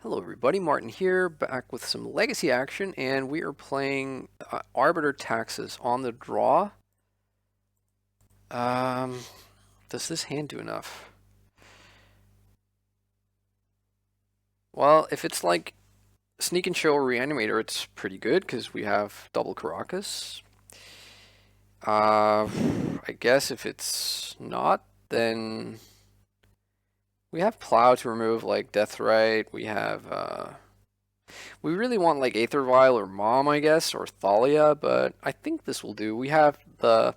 Hello everybody, Martin here, back with some Legacy action, and we are playing Arbiter Taxes on the draw. Um, does this hand do enough? Well, if it's like Sneak and Show or Reanimator, it's pretty good, because we have double Caracas. I guess if it's not, then we have Plow to remove, like, Deathrite, we have, we really want like Aether Vial or Mom, I guess, or Thalia, but I think this will do. We have the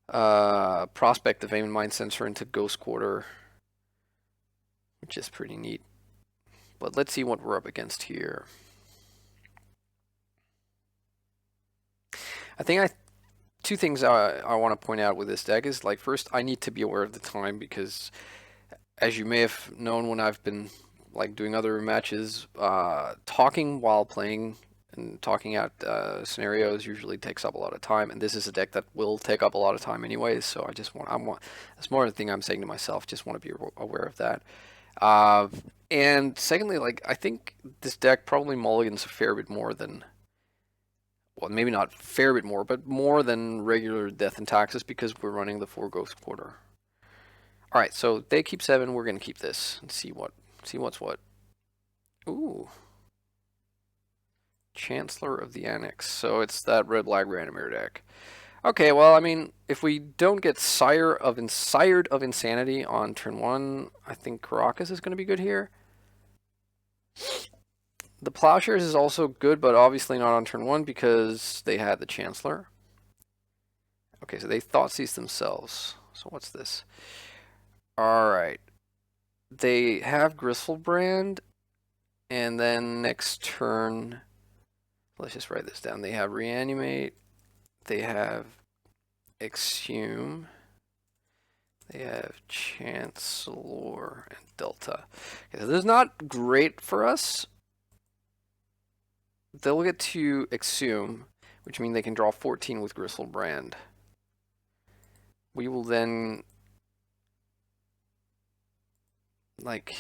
Prospect of Aim and Mind Sensor into Ghost Quarter, which is pretty neat. But let's see what we're up against here. I think two things I want to point out with this deck is, like, first, I need to be aware of the time because, as you may have known when I've been like doing other matches, talking while playing and talking out scenarios usually takes up a lot of time, and this is a deck that will take up a lot of time anyways. So that's more of the thing I'm saying to myself. Just want to be aware of that. And secondly, like, I think this deck probably mulligans a fair bit more than, well, maybe not fair bit more, but more than regular Death and Taxes because we're running the 4 Ghost Quarter. All right, so they keep 7. We're gonna keep this and see what's what. Ooh. Chancellor of the Annex. So it's that red-black Reanimator deck. Okay, well, I mean, if we don't get Sired of Insanity on turn 1, I think Caracas is going to be good here. The Plowshares is also good, but obviously not on turn 1 because they had the Chancellor. Okay, so they Thoughtseize themselves. So what's this? Alright. They have Gristlebrand, and then next turn, let's just write this down. They have Reanimate, they have Exhume, they have Chancellor, and Delta. Okay, so this is not great for us. They'll get to Exhume, which means they can draw 14 with Gristlebrand. We will then, like,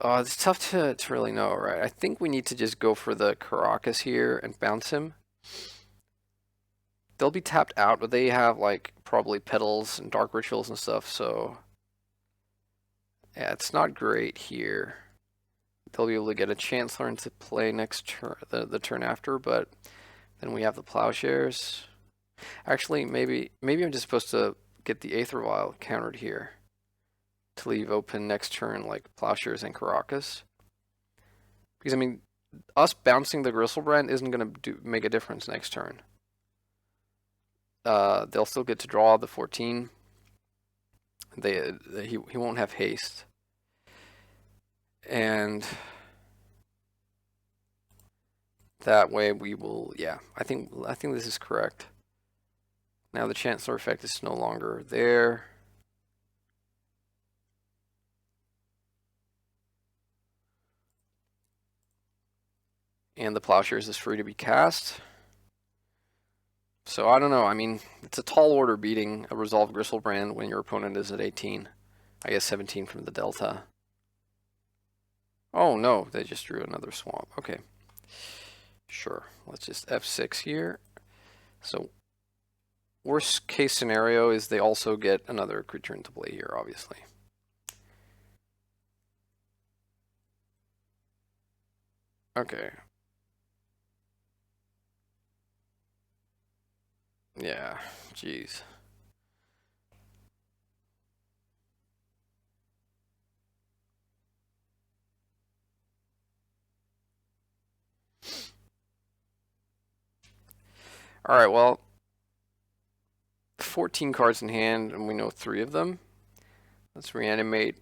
it's tough to really know, right? I think we need to just go for the Caracas here and bounce him. They'll be tapped out, but they have, like, probably Petals and Dark Rituals and stuff, so yeah, it's not great here. They'll be able to get a Chancellor into play next turn, the turn after, but then we have the Plowshares. Actually, maybe I'm just supposed to get the Aether Vial countered here to leave open next turn, like Plowshares and Caracas. Because, I mean, us bouncing the Gristlebrand isn't going to make a difference next turn. They'll still get to draw the 14. He won't have haste. And that way we will, yeah, I think this is correct. Now the Chancellor effect is no longer there. And the Plowshares is free to be cast. So I don't know, I mean, it's a tall order beating a Resolved Gristlebrand when your opponent is at 18. I guess 17 from the Delta. Oh no, they just drew another swamp. Okay. Sure, let's just F6 here. So worst case scenario is they also get another creature into play here, obviously. Okay. Yeah, jeez. Alright, well, 14 cards in hand, and we know 3 of them. Let's reanimate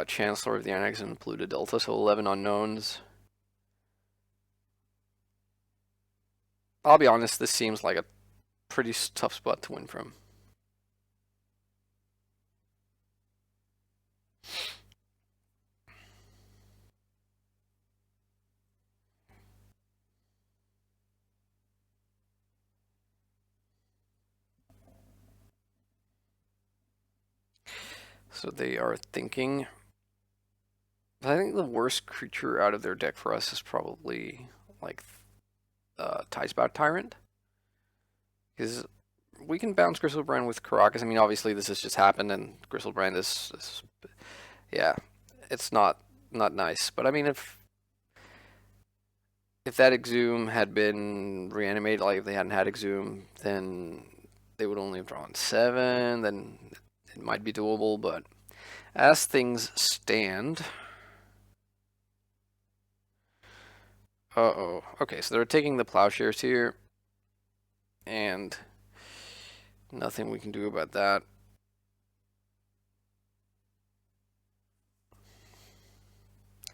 Chancellor of the Annex and Pluto Delta, so 11 unknowns. I'll be honest, this seems like a pretty tough spot to win from. So they are thinking I think the worst creature out of their deck for us is probably like Tidespout Tyrant, because we can bounce Gristlebrand with Caracas. I mean, obviously this has just happened, and Gristlebrand is yeah, it's not nice. But I mean, if that Exhume had been reanimated, like if they hadn't had Exhume, then they would only have drawn 7. Then it might be doable, but as things stand, uh-oh. Okay, so they're taking the Plowshares here, and nothing we can do about that.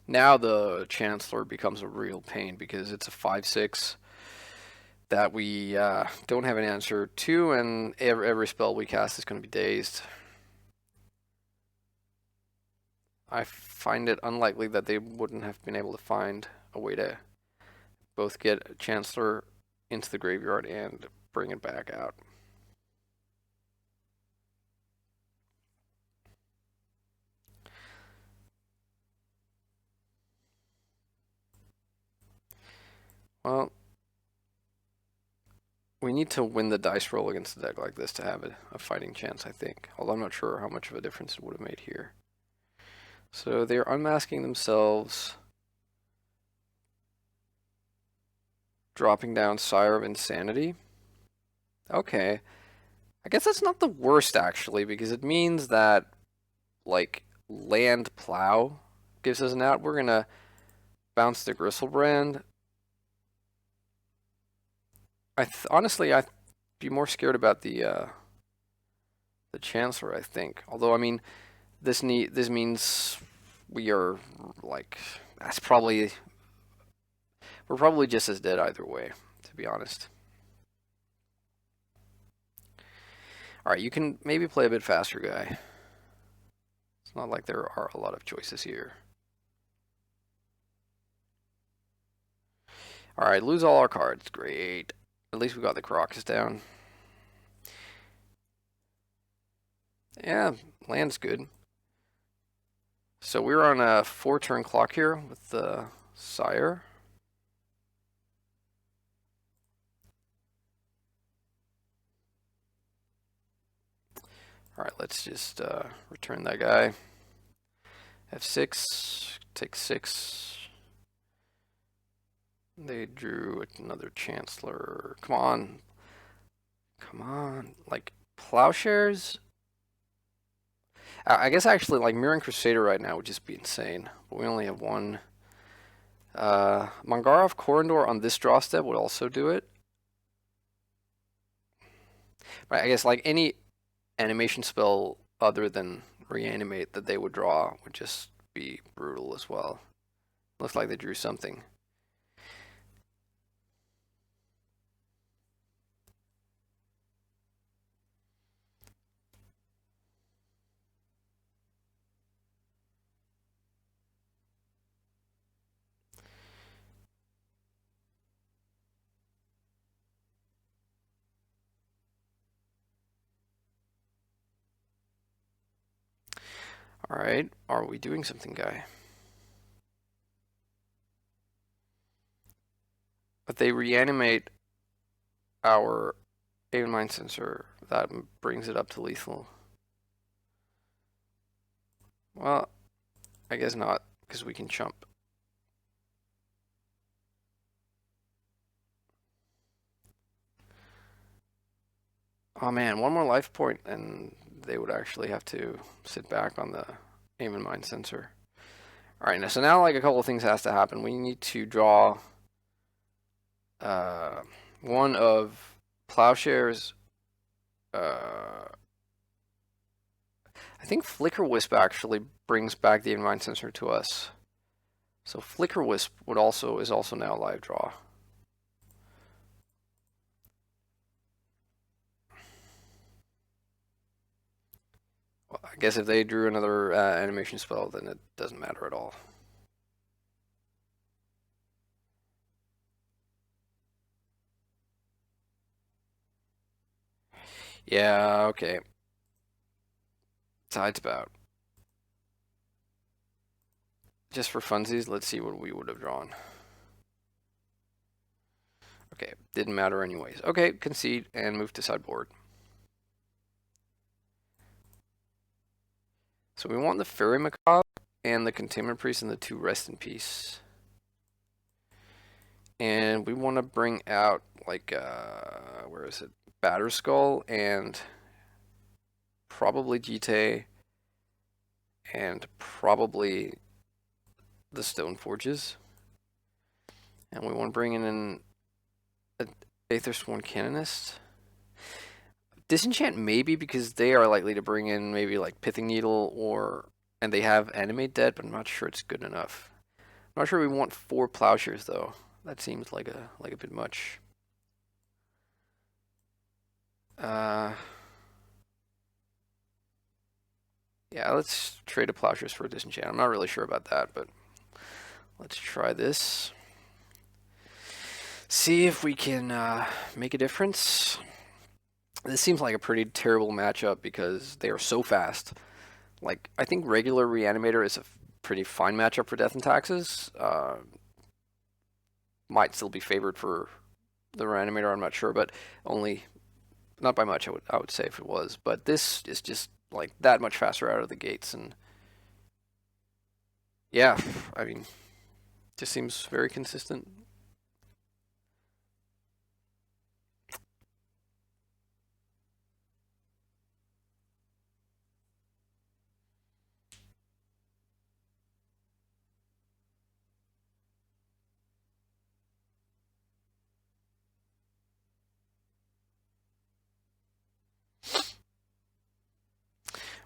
Now the Chancellor becomes a real pain because it's a 5/6 that we don't have an answer to, and every spell we cast is going to be dazed. I find it unlikely that they wouldn't have been able to find a way to both get Chancellor into the graveyard and bring it back out. Well, we need to win the dice roll against a deck like this to have a fighting chance, I think. Although I'm not sure how much of a difference it would have made here. So they're unmasking themselves, dropping down Sire of Insanity. Okay. I guess that's not the worst, actually, because it means that, like, land plow gives us an out. We're going to bounce the Gristlebrand. Honestly, I'd be more scared about the Chancellor, I think. Although, I mean, this means we are, like, we're probably just as dead either way, to be honest. Alright, you can maybe play a bit faster, guy. It's not like there are a lot of choices here. Alright, lose all our cards. Great. At least we got the Caracas down. Yeah, land's good. So we're on a 4-turn clock here with the Sire. Alright, let's just return that guy. F6, take 6. They drew another Chancellor. Come on. Come on. Like, Plowshares? I guess actually, like, Mirran Crusader right now would just be insane. But we only have one. Mangarov Corindor on this draw step would also do it. But I guess, like, any animation spell other than Reanimate that they would draw would just be brutal as well. Looks like they drew something. Alright, are we doing something, guy? But they reanimate our Aven Mind Sensor. That brings it up to lethal. Well, I guess not, because we can chump. Oh man, one more life point and they would actually have to sit back on the Aim and Mind Sensor. Alright, now so now like a couple of things has to happen. We need to draw one of Plowshares. I think Flicker Wisp actually brings back the Aim and Mind Sensor to us. So Flicker Wisp is also now a live draw. Well, I guess if they drew another animation spell, then it doesn't matter at all. Yeah, okay. Sidespout. just for funsies, let's see what we would have drawn. Okay, didn't matter anyways. Okay, concede and move to sideboard. So we want the Fairy Macabre and the Containment Priest and the 2 Rest in Peace. And we want to bring out, like, where is it? Batterskull and probably Jite and probably the Stone Forges. And we want to bring in an Aethersworn Canonist. Disenchant maybe, because they are likely to bring in maybe like Pithing Needle and they have Animate Dead, but I'm not sure it's good enough. I'm not sure we want 4 Plowshares though. That seems like a bit much. Yeah, let's trade a Plowshares for a Disenchant. I'm not really sure about that, but let's try this. See if we can make a difference. This seems like a pretty terrible matchup because they are so fast. Like, I think regular Reanimator is a pretty fine matchup for Death and Taxes. Might still be favored for the Reanimator, I'm not sure, but only, not by much, I would say if it was. But this is just, like, that much faster out of the gates, and yeah, I mean, just seems very consistent.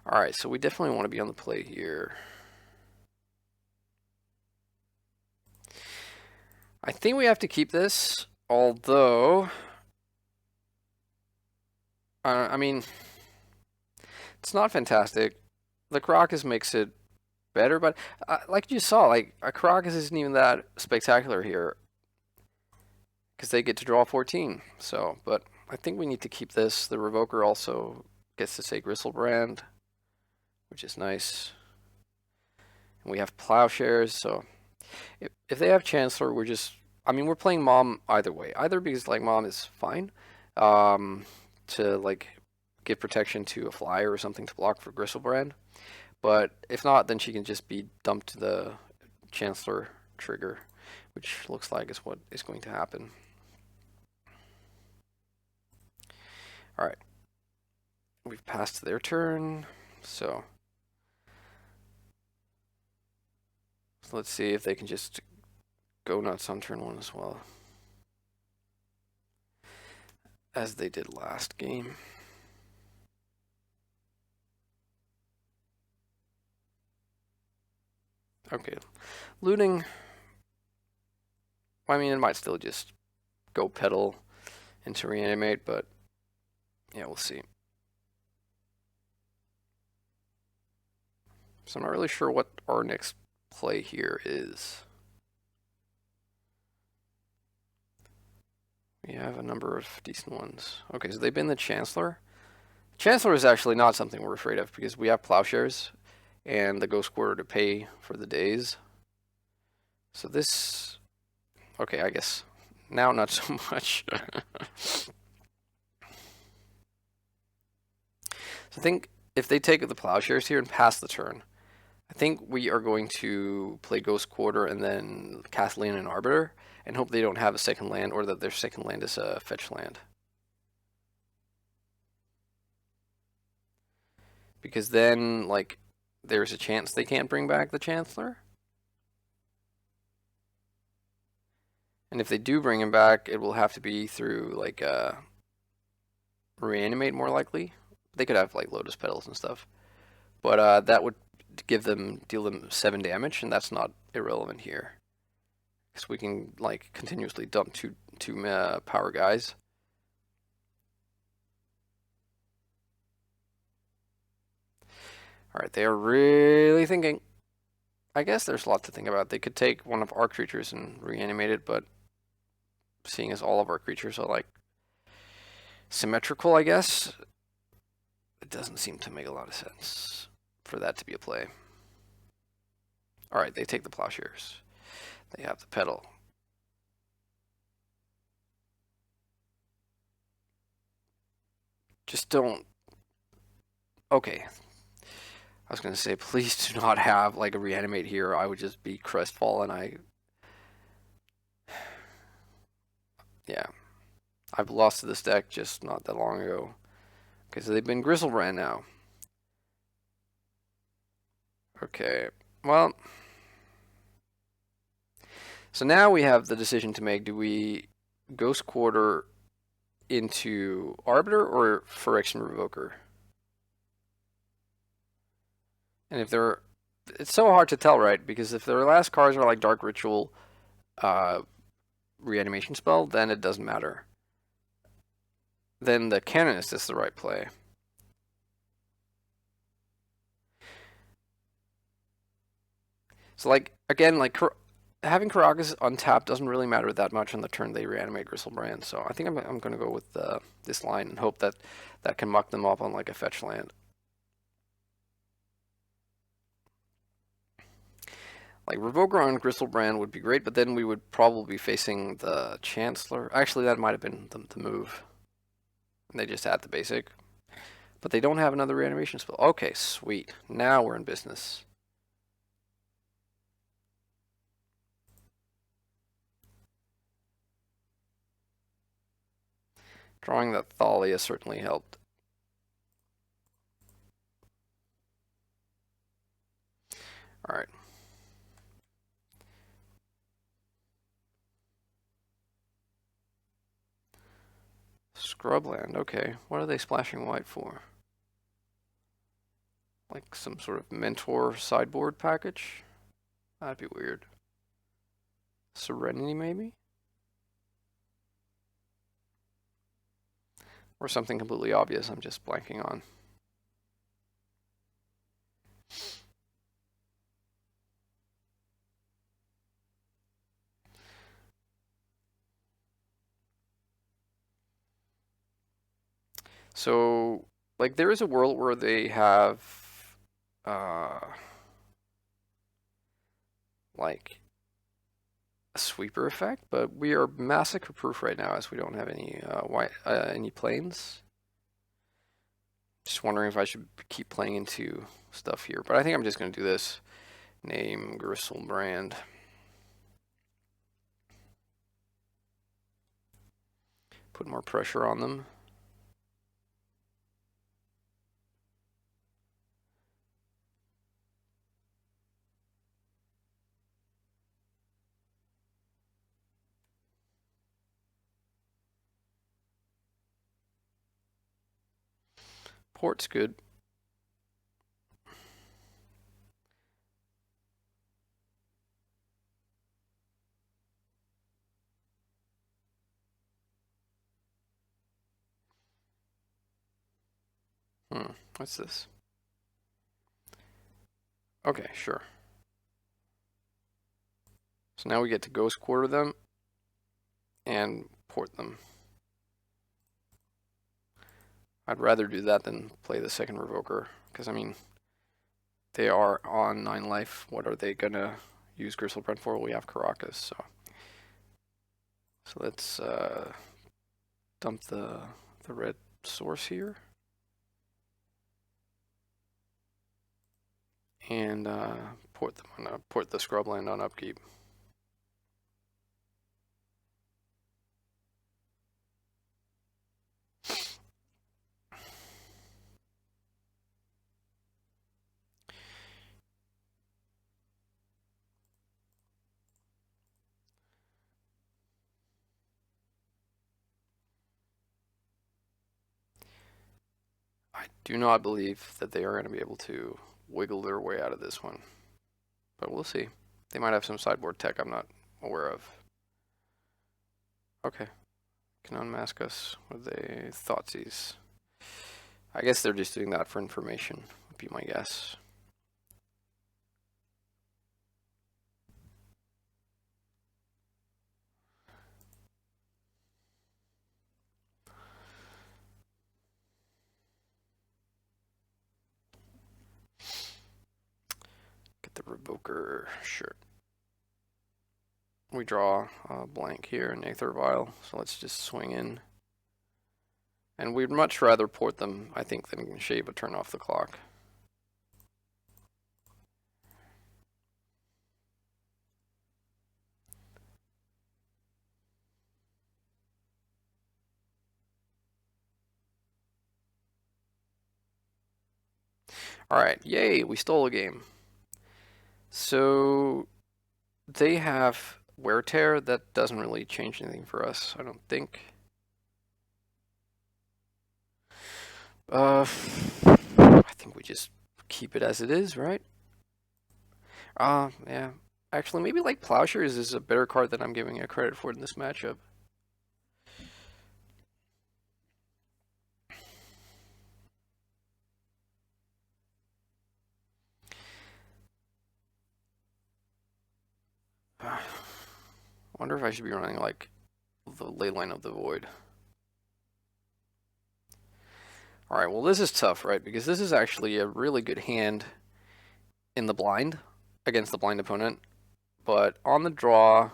Alright, so we definitely want to be on the play here. I think we have to keep this, although, I mean, it's not fantastic. The Caracas makes it better, but like you saw, like, a Caracas isn't even that spectacular here, because they get to draw 14, so, but I think we need to keep this. The Revoker also gets to say Gristlebrand, which is nice. And we have Plowshares, so if they have Chancellor, we're playing Mom either way. Either because, like, Mom is fine, to, like, give protection to a flyer or something to block for Gristlebrand. But if not, then she can just be dumped to the Chancellor trigger, which looks like is what is going to happen. Alright. We've passed their turn, so let's see if they can just go nuts on turn 1 as well, as they did last game. Okay, looting, I mean, it might still just go pedal into Reanimate, but yeah, we'll see. So I'm not really sure what our next play here is. We have a number of decent ones. Okay, so they've been the Chancellor. Chancellor is actually not something we're afraid of because we have Plowshares and the Ghost Quarter to pay for the days. So this, okay, I guess now not so much. So I think if they take the Plowshares here and pass the turn, I think we are going to play Ghost Quarter and then cast Land and Arbiter and hope they don't have a second land or that their second land is a fetch land. Because then, like, there's a chance they can't bring back the Chancellor. And if they do bring him back, it will have to be through, like, Reanimate more likely. They could have, like, Lotus Petals and stuff. But that would deal them 7 damage, and that's not irrelevant here. Because we can, like, continuously dump two power guys. Alright, they are really thinking. I guess there's a lot to think about. They could take one of our creatures and reanimate it, but seeing as all of our creatures are, like, symmetrical, I guess, it doesn't seem to make a lot of sense for that to be a play. All right, they take the plowshares. They have the pedal. Just don't. Okay. I was gonna say, please do not have like a reanimate here. I would just be crestfallen. Yeah, I've lost to this deck just not that long ago because they've been Grizzlebrand now. Okay, well, so now we have the decision to make. Do we Ghost Quarter into Arbiter or Phyrexian Revoker? And if they're, it's so hard to tell, right? Because if their last cards are like Dark Ritual, Reanimation Spell, then it doesn't matter. Then the Canonist is the right play. So like again, like having Karakas untapped doesn't really matter that much on the turn they reanimate Grizzlebrand. So I think I'm going to go with this line and hope that that can muck them up on like a fetch land. Like Revoker on Grizzlebrand would be great, but then we would probably be facing the Chancellor. Actually, that might have been the move. And they just had the basic. But they don't have another reanimation spell. Okay, sweet. Now we're in business. Drawing that Thalia certainly helped. Alright. Scrubland, okay. What are they splashing white for? Like some sort of mentor sideboard package? That'd be weird. Serenity, maybe? Or something completely obvious I'm just blanking on. So, like, there is a world where they have, like, a sweeper effect, but we are massacre proof right now as we don't have any planes. Just wondering if I should keep playing into stuff here, but I think I'm just going to do this. Name Grizzlebrand. Put more pressure on them. Port's good. What's this? Okay, sure. So now we get to Ghost Quarter them and port them. I'd rather do that than play the second Revoker, because, I mean, they are on 9 life. What are they going to use Grizzlebrand for? We have Karakas, so let's dump the red source here. And port the Scrubland on upkeep. I do not believe that they are going to be able to wiggle their way out of this one. But we'll see. They might have some sideboard tech I'm not aware of. Okay. Can unmask us with a Thoughtseize. I guess they're just doing that for information, would be my guess. Get the Invoker, sure. We draw a blank here in Aether Vial, so let's just swing in. And we'd much rather port them, I think, than shave a turn off the clock. Alright, yay, we stole a game. So they have Wear Tear. That doesn't really change anything for us, I don't think. I think we just keep it as it is, right? Yeah. Actually, maybe like Plowshares is a better card than I'm giving it credit for in this matchup. Wonder if I should be running like the Leyline of the Void. Alright, well this is tough, right? Because this is actually a really good hand in the blind against the blind opponent. But on the draw,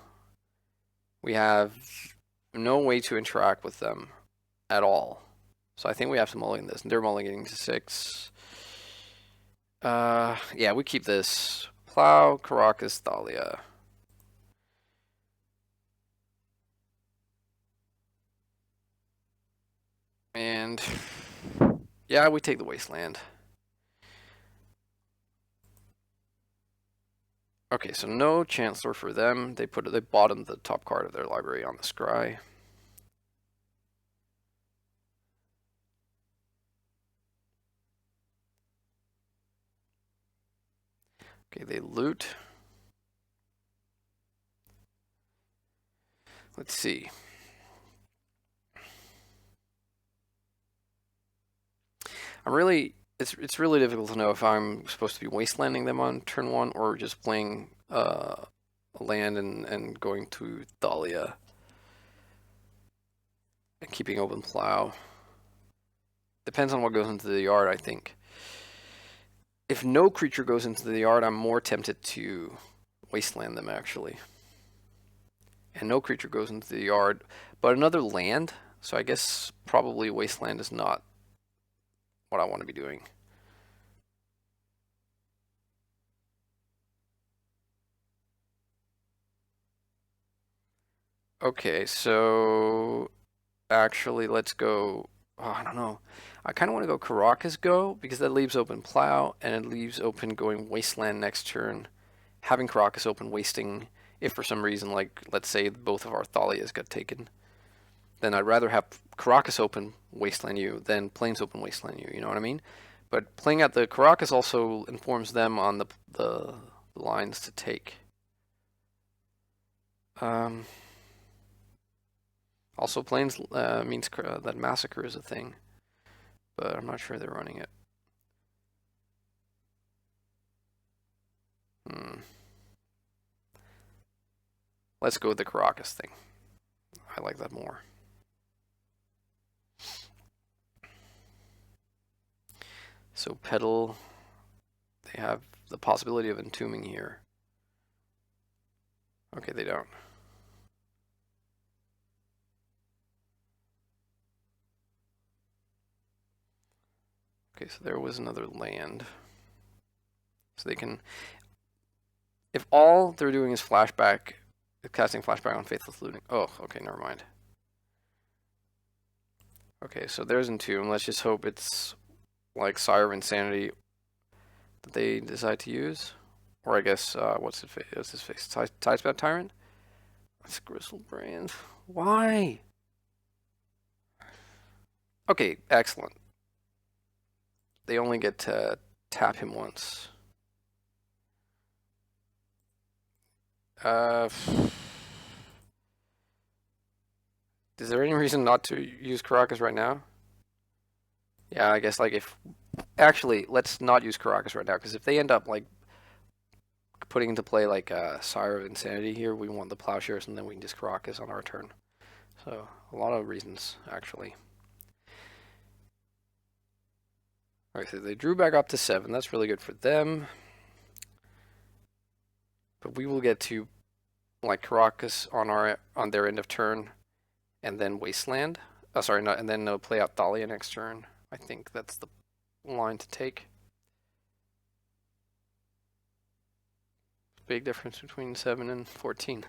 we have no way to interact with them at all. So I think we have to mulligan this. They're mulliganing to 6. Yeah, we keep this. Plow, Caracas, Thalia. And yeah, we take the Wasteland. Okay, so no Chancellor for them. They bottomed the top card of their library on the scry. Okay, they loot. Let's see. It's really difficult to know if I'm supposed to be wastelanding them on turn 1 or just playing a land and going to Thalia and keeping open Plow. Depends on what goes into the yard, I think. If no creature goes into the yard, I'm more tempted to wasteland them, actually. And no creature goes into the yard, but another land, so I guess probably wasteland is not what I want to be doing. Okay, so actually let's go, I don't know. I kind of want to go Caracas Go because that leaves open Plow and it leaves open going Wasteland next turn. Having Caracas open wasting if for some reason, like let's say both of our Thalias got taken. Then I'd rather have Caracas open Wasteland you than Plains open Wasteland you know what I mean? But playing at the Caracas also informs them on the lines to take. Also, Plains means that Massacre is a thing, but I'm not sure they're running it. Let's go with the Caracas thing. I like that more. So Petal, they have the possibility of entombing here. Okay, they don't. Okay, so there was another land. So they can, if all they're doing is flashback, casting flashback on Faithless Looting. Oh, okay, never mind. Okay, so there's Entomb. Let's just hope it's like Sire of Insanity that they decide to use. Or I guess, what's his face? Tidespout Tyrant? That's Gristlebrand. Why? Okay, excellent. They only get to tap him once. Is there any reason not to use Caracas right now? Yeah, I guess like if... Actually, let's not use Caracas right now, because if they end up like putting into play like Sire of Insanity here, we want the Plowshares and then we can just Caracas on our turn. So, a lot of reasons, actually. Alright, so they drew back up to 7. That's really good for them. But we will get to like Caracas on their end of turn, and then Wasteland. Sorry, not and then play out Thalia next turn. I think that's the line to take. Big difference between 7 and 14.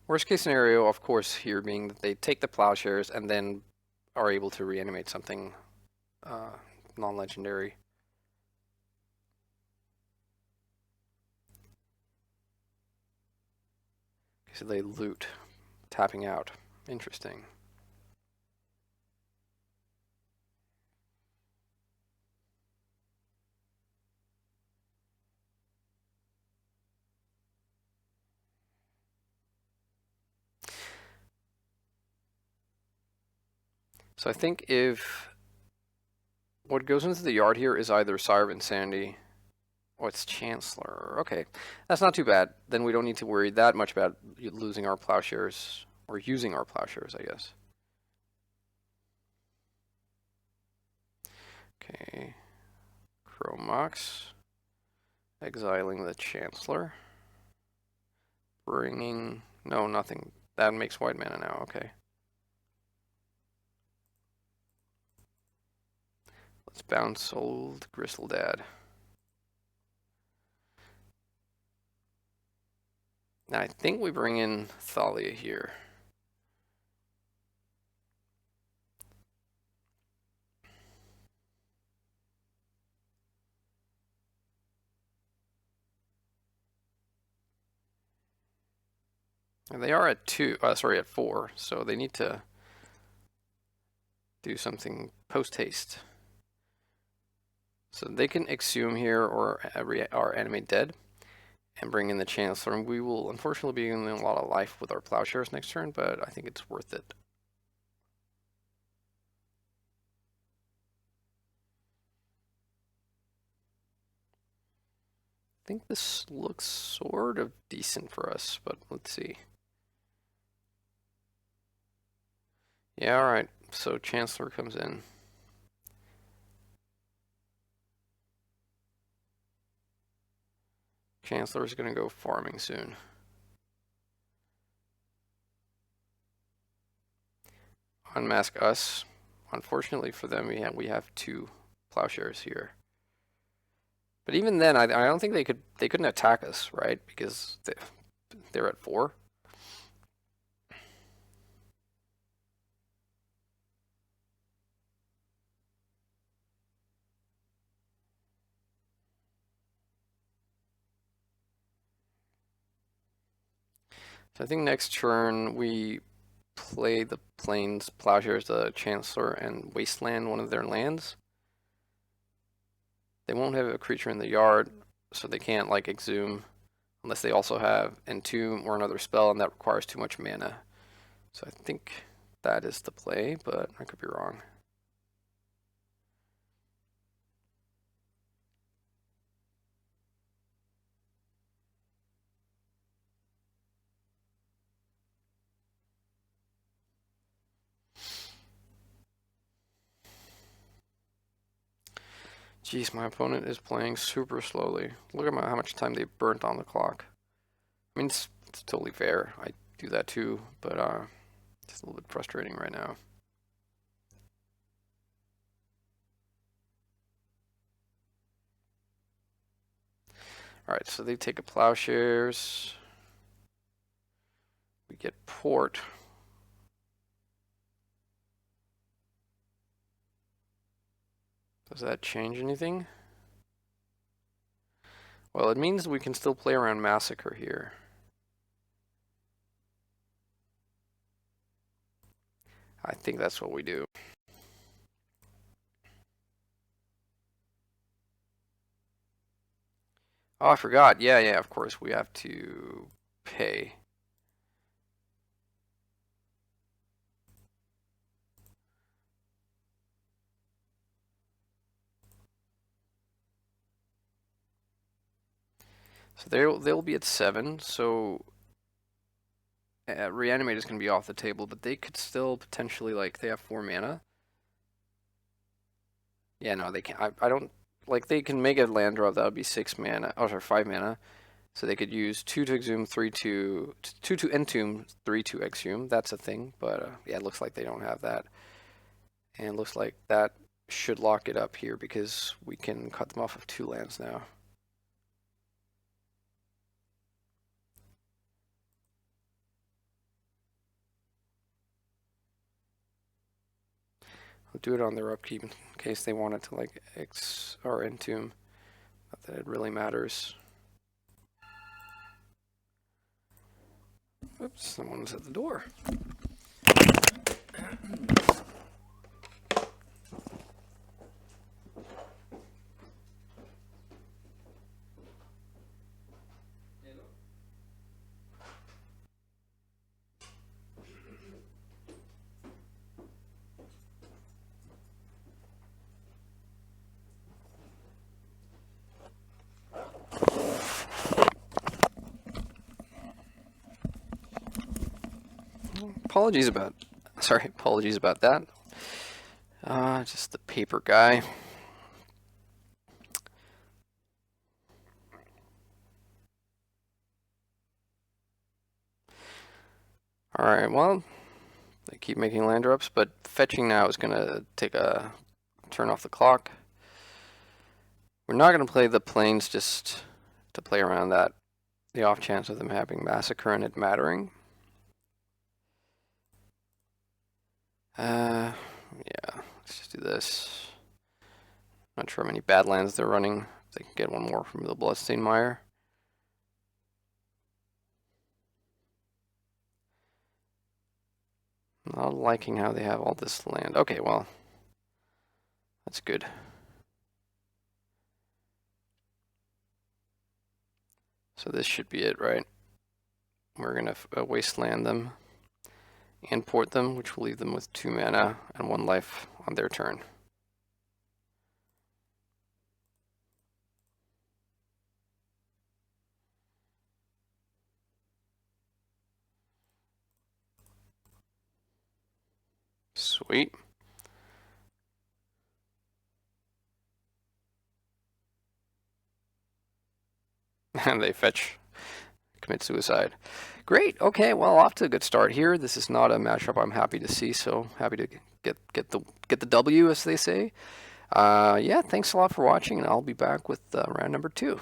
Worst case scenario, of course, here being that they take the plowshares and then are able to reanimate something non-legendary. So they loot, tapping out. Interesting. So I think if what goes into the yard here is either Sire of Insanity or it's Chancellor. Okay, that's not too bad. Then we don't need to worry that much about losing our plowshares or using our plowshares, I guess. Okay, Chromox, exiling the Chancellor, bringing, no, nothing. That makes white mana now, okay. Let's bounce old Gristledad. Now I think we bring in Thalia here. And they are at at 4, so they need to do something post-haste. So they can exhume here or animate dead and bring in the Chancellor. And we will unfortunately be losing a lot of life with our plowshares next turn, but I think it's worth it. I think this looks sort of decent for us, but let's see. Yeah, alright. So Chancellor comes in. Chancellor is going to go farming soon. Unmask us. Unfortunately for them, we have 2 plowshares here. But even then, I don't think they couldn't attack us, right? Because they're at 4. So I think next turn we play the Plains Plowshares, the Chancellor, and Wasteland one of their lands. They won't have a creature in the yard, so they can't like exhume unless they also have Entomb or another spell, and that requires too much mana. So I think that is the play, but I could be wrong. Jeez, my opponent is playing super slowly. Look at how much time they burnt on the clock. I mean, it's totally fair. I do that too, but it's a little bit frustrating right now. Alright, so they take a plowshares. We get port. Does that change anything? Well, it means we can still play around Massacre here. I think that's what we do. Oh, I forgot. Yeah, of course. We have to pay. So they'll be at 7. So Reanimator is going to be off the table, but they could still potentially, like, they have 4 mana. Yeah, no, they can't. I don't like they can make a land drop that would be 6 mana, oh sorry, 5 mana. So they could use 2 to exhume, 3 to entomb, 3 to exhume. That's a thing, but yeah, it looks like they don't have that. And it looks like that should lock it up here because we can cut them off of 2 lands now. I'll do it on their upkeep in case they wanted to like X or entomb. Not that it really matters. Oops, someone's at the door. Apologies about that. Just the paper guy. Alright, well, they keep making land drops, but fetching now is gonna take a turn off the clock. We're not gonna play the planes just to play around that, the off chance of them having massacre and it mattering. Yeah, let's just do this. Not sure how many Badlands they're running. They can get one more from the Bloodstained Mire. Not liking how they have all this land. Okay, well, that's good. So this should be it, right? We're gonna wasteland them and port them, which will leave them with 2 mana and 1 life on their turn. Sweet. And they fetch, commit suicide. Great. Okay. Well, off to a good start here. This is not a matchup I'm happy to see. So happy to get the W, as they say. Yeah. Thanks a lot for watching, and I'll be back with round number 2.